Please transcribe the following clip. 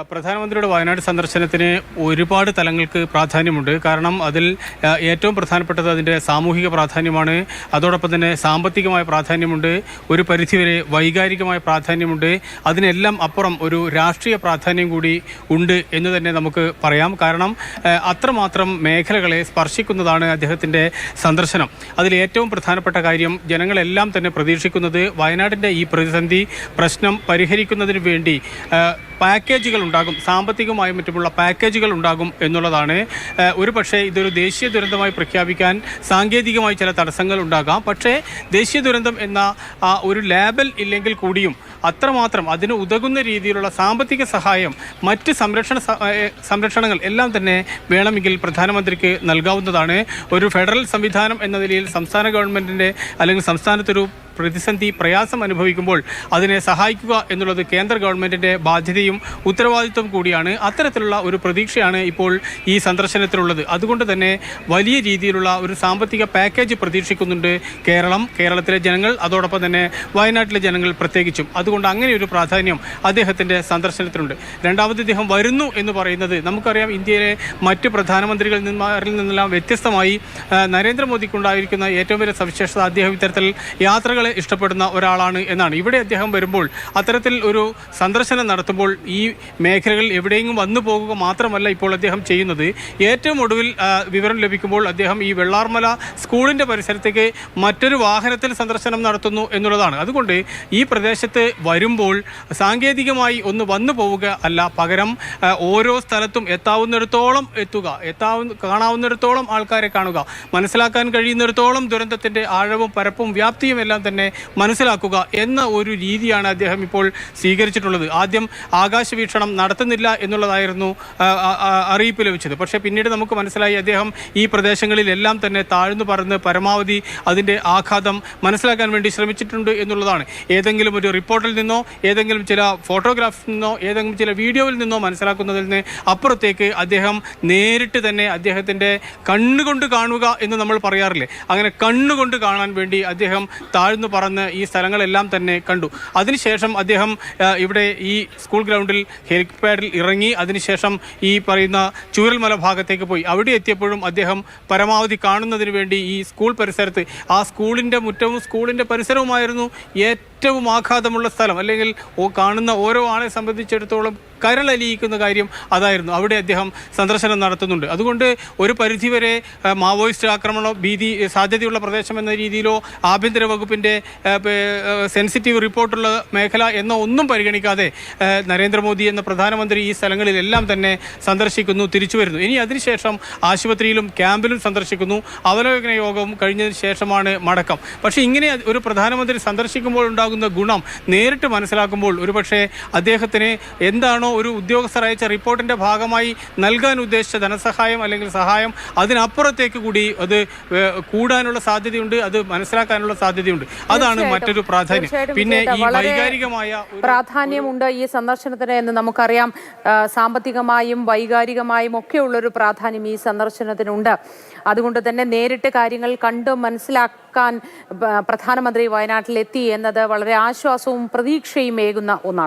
പ്രധാനമന്ത്രിയുടെ വയനാട് സന്ദർശനത്തിന് ഒരുപാട് തലങ്ങൾക്ക് പ്രാധാന്യമുണ്ട്. കാരണം അതിൽ ഏറ്റവും പ്രധാനപ്പെട്ടത് അതിൻ്റെ സാമൂഹിക പ്രാധാന്യമാണ്. അതോടൊപ്പം തന്നെ സാമ്പത്തികമായ പ്രാധാന്യമുണ്ട്, ഒരു പരിധിവരെ വൈകാരികമായ പ്രാധാന്യമുണ്ട്. അതിനെല്ലാം അപ്പുറം ഒരു രാഷ്ട്രീയ പ്രാധാന്യം കൂടി ഉണ്ട് എന്ന് തന്നെ നമുക്ക് പറയാം. കാരണം അത്രമാത്രം മേഖലകളെ സ്പർശിക്കുന്നതാണ് അദ്ദേഹത്തിൻ്റെ സന്ദർശനം. അതിൽ ഏറ്റവും പ്രധാനപ്പെട്ട കാര്യം ജനങ്ങളെല്ലാം തന്നെ പ്രതീക്ഷിക്കുന്നത് വയനാടിൻ്റെ ഈ പ്രതിസന്ധി പ്രശ്നം പരിഹരിക്കുന്നതിന് വേണ്ടി പാക്കേജുകൾ ഉണ്ടാകും, സാമ്പത്തികമായും മറ്റുമുള്ള പാക്കേജുകൾ ഉണ്ടാകും എന്നുള്ളതാണ്. ഒരു പക്ഷേ ഇതൊരു ദേശീയ ദുരന്തമായി പ്രഖ്യാപിക്കാൻ സാങ്കേതികമായി ചില തടസ്സങ്ങൾ ഉണ്ടാകാം. പക്ഷേ ദേശീയ ദുരന്തം എന്ന ഒരു ലേബൽ ഇല്ലെങ്കിൽ കൂടിയും അത്രമാത്രം അതിന് ഉതകുന്ന രീതിയിലുള്ള സാമ്പത്തിക സഹായം, മറ്റ് സംരക്ഷണങ്ങൾ എല്ലാം തന്നെ വേണമെങ്കിൽ പ്രധാനമന്ത്രിക്ക് നൽകാവുന്നതാണ്. ഒരു ഫെഡറൽ സംവിധാനം എന്ന നിലയിൽ സംസ്ഥാന ഗവൺമെൻറ്റിൻ്റെ അല്ലെങ്കിൽ സംസ്ഥാനത്തൊരു പ്രതിസന്ധി പ്രയാസം അനുഭവിക്കുമ്പോൾ അതിനെ സഹായിക്കുക എന്നുള്ളത് കേന്ദ്ര ഗവൺമെൻറ്റിൻ്റെ ബാധ്യതയും ഉത്തരവാദിത്വം കൂടിയാണ്. അത്തരത്തിലുള്ള ഒരു പ്രതീക്ഷയാണ് ഇപ്പോൾ ഈ സന്ദർശനത്തിലുള്ളത്. അതുകൊണ്ട് തന്നെ വലിയ രീതിയിലുള്ള ഒരു സാമ്പത്തിക പാക്കേജ് പ്രതീക്ഷിക്കുന്നുണ്ട് കേരളത്തിലെ ജനങ്ങൾ, അതോടൊപ്പം തന്നെ വയനാട്ടിലെ ജനങ്ങൾ പ്രത്യേകിച്ചും. അതുകൊണ്ട് അങ്ങനെ ഒരു പ്രാധാന്യം അദ്ദേഹത്തിൻ്റെ സന്ദർശനത്തിനുണ്ട്. രണ്ടാമത് ഇദ്ദേഹം വരുന്നു എന്ന് പറയുന്നത് നമുക്കറിയാം, ഇന്ത്യയിലെ മറ്റ് പ്രധാനമന്ത്രികളിൽ നിന്നെല്ലാം വ്യത്യസ്തമായി നരേന്ദ്രമോദിക്കുണ്ടായിരിക്കുന്ന ഏറ്റവും വലിയ സവിശേഷത അദ്ദേഹം ഇത്തരത്തിൽ യാത്രകളെ ഇഷ്ടപ്പെടുന്ന ഒരാളാണ് എന്നാണ്. ഇവിടെ അദ്ദേഹം വരുമ്പോൾ അത്തരത്തിൽ ഒരു സന്ദർശനം നടത്തുമ്പോൾ ഈ മേഖലകളിൽ എവിടെയെങ്കിലും വന്നു പോകുക മാത്രമല്ല ഇപ്പോൾ അദ്ദേഹം ചെയ്യുന്നത്. ഏറ്റവും ഒടുവിൽ വിവരം ലഭിക്കുമ്പോൾ അദ്ദേഹം ഈ വെള്ളാർമല സ്കൂളിൻ്റെ പരിസരത്തേക്ക് മറ്റൊരു വാഹനത്തിൽ സന്ദർശനം നടത്തുന്നു എന്നുള്ളതാണ്. അതുകൊണ്ട് ഈ പ്രദേശത്ത് വരുമ്പോൾ സാങ്കേതികമായി ഒന്ന് വന്നു പോവുക അല്ല, പകരം ഓരോ സ്ഥലത്തും എത്താവുന്നിടത്തോളം എത്തുക, കാണാവുന്നിടത്തോളം ആൾക്കാരെ കാണുക, മനസ്സിലാക്കാൻ കഴിയുന്നിടത്തോളം ദുരന്തത്തിൻ്റെ ആഴവും പരപ്പും വ്യാപ്തിയും എല്ലാം തന്നെ മനസ്സിലാക്കുക എന്ന ഒരു രീതിയാണ് അദ്ദേഹം ഇപ്പോൾ സ്വീകരിച്ചിട്ടുള്ളത്. ആദ്യം ആകാശവീക്ഷണം നടത്തുന്നില്ല എന്നുള്ളതായിരുന്നു അറിയിപ്പ് ലഭിച്ചത്. പക്ഷേ പിന്നീട് നമുക്ക് മനസ്സിലായി അദ്ദേഹം ഈ പ്രദേശങ്ങളിലെല്ലാം തന്നെ താഴ്ന്നു പറന്ന് പരമാവധി അതിൻ്റെ ആഘാതം മനസ്സിലാക്കാൻ വേണ്ടി ശ്രമിച്ചിട്ടുണ്ട് എന്നുള്ളതാണ്. ഏതെങ്കിലും ഒരു റിപ്പോർട്ടിൽ നിന്നോ ഏതെങ്കിലും ചില ഫോട്ടോഗ്രാഫിൽ നിന്നോ ഏതെങ്കിലും ചില വീഡിയോയിൽ നിന്നോ മനസ്സിലാക്കുന്നതിൽ നിന്ന് അപ്പുറത്തേക്ക് അദ്ദേഹം നേരിട്ട് തന്നെ അദ്ദേഹത്തിൻ്റെ കണ്ണുകൊണ്ട് കാണുക എന്ന് നമ്മൾ പറയാറില്ലേ, അങ്ങനെ കണ്ണുകൊണ്ട് കാണാൻ വേണ്ടി അദ്ദേഹം താഴ്ന്നു പറന്ന് ഈ സ്ഥലങ്ങളെല്ലാം തന്നെ കണ്ടു. അതിനുശേഷം അദ്ദേഹം ഇവിടെ ഈ സ്കൂൾ ഗ്രൗണ്ടിൽ ഹെലിപാഡിൽ ഇറങ്ങി അതിനുശേഷം ഈ പറയുന്ന ചൂരൽമല ഭാഗത്തേക്ക് പോയി. അവിടെ എത്തിയപ്പോഴും അദ്ദേഹം പരമാവധി കാണുന്നതിന് വേണ്ടി ഈ സ്കൂൾ പരിസരത്ത്, ആ സ്കൂളിൻ്റെ മുറ്റവും സ്കൂളിൻ്റെ പരിസരവുമായിരുന്നു ഏറ്റവും ആഘാതമുള്ള സ്ഥലം. അല്ലെങ്കിൽ കാണുന്ന ഓരോ ആളെ സംബന്ധിച്ചിടത്തോളം കരളലിയിക്കുന്ന കാര്യം അതായിരുന്നു. അവിടെ അദ്ദേഹം സന്ദർശനം നടത്തുന്നുണ്ട്. അതുകൊണ്ട് ഒരു പരിധിവരെ മാവോയിസ്റ്റ് ആക്രമണ ഭീതി സാധ്യതയുള്ള പ്രദേശം എന്ന രീതിയിലോ ആഭ്യന്തര വകുപ്പിൻ്റെ സെൻസിറ്റീവ് റിപ്പോർട്ടുള്ള മേഖല എന്ന ഒന്നും പരിഗണിക്കാതെ നരേന്ദ്രമോദി എന്ന പ്രധാനമന്ത്രി ഈ സ്ഥലങ്ങളിലെല്ലാം തന്നെ സന്ദർശിക്കുന്നു, തിരിച്ചു വരുന്നു. ഇനി അതിനുശേഷം ആശുപത്രിയിലും ക്യാമ്പിലും സന്ദർശിക്കുന്നു. അവലോകന യോഗവും കഴിഞ്ഞതിന് ശേഷമാണ് മടക്കം. പക്ഷേ ഇങ്ങനെ ഒരു പ്രധാനമന്ത്രി സന്ദർശിക്കുമ്പോൾ ഉണ്ടാകുന്ന ഗുണം നേരിട്ട് മനസ്സിലാക്കുമ്പോൾ ഒരുപക്ഷെ അദ്ദേഹത്തിന് എന്താണോ ഒരു ഉദ്യോഗസ്ഥർ അയച്ച റിപ്പോർട്ടിൻ്റെ ഭാഗമായി നൽകാൻ ഉദ്ദേശിച്ച ധനസഹായം അല്ലെങ്കിൽ സഹായം അതിനപ്പുറത്തേക്ക് കൂടി അത് കൂടാനുള്ള സാധ്യതയുണ്ട്, അത് മനസ്സിലാക്കാനുള്ള സാധ്യതയുണ്ട്. അതാണ് മറ്റൊരു പ്രാധാന്യം. പിന്നെ ഈ വൈകാരികമായ പ്രാധാന്യമുണ്ട് ഈ സന്ദർശനത്തിന് എന്ന് നമുക്കറിയാം. സാമ്പത്തികമായും വൈകാരികമായും ഒക്കെയുള്ളൊരു പ്രാധാന്യം ഈ സന്ദർശനത്തിനുണ്ട്. അതുകൊണ്ട് തന്നെ നേരിട്ട് കാര്യങ്ങൾ കണ്ട് മനസ്സിലാക്കാൻ പ്രധാനമന്ത്രി വയനാട്ടിലെത്തി എന്നത് വളരെ ആശ്വാസവും പ്രതീക്ഷയും ഏകുന്ന ഒന്നാണ്.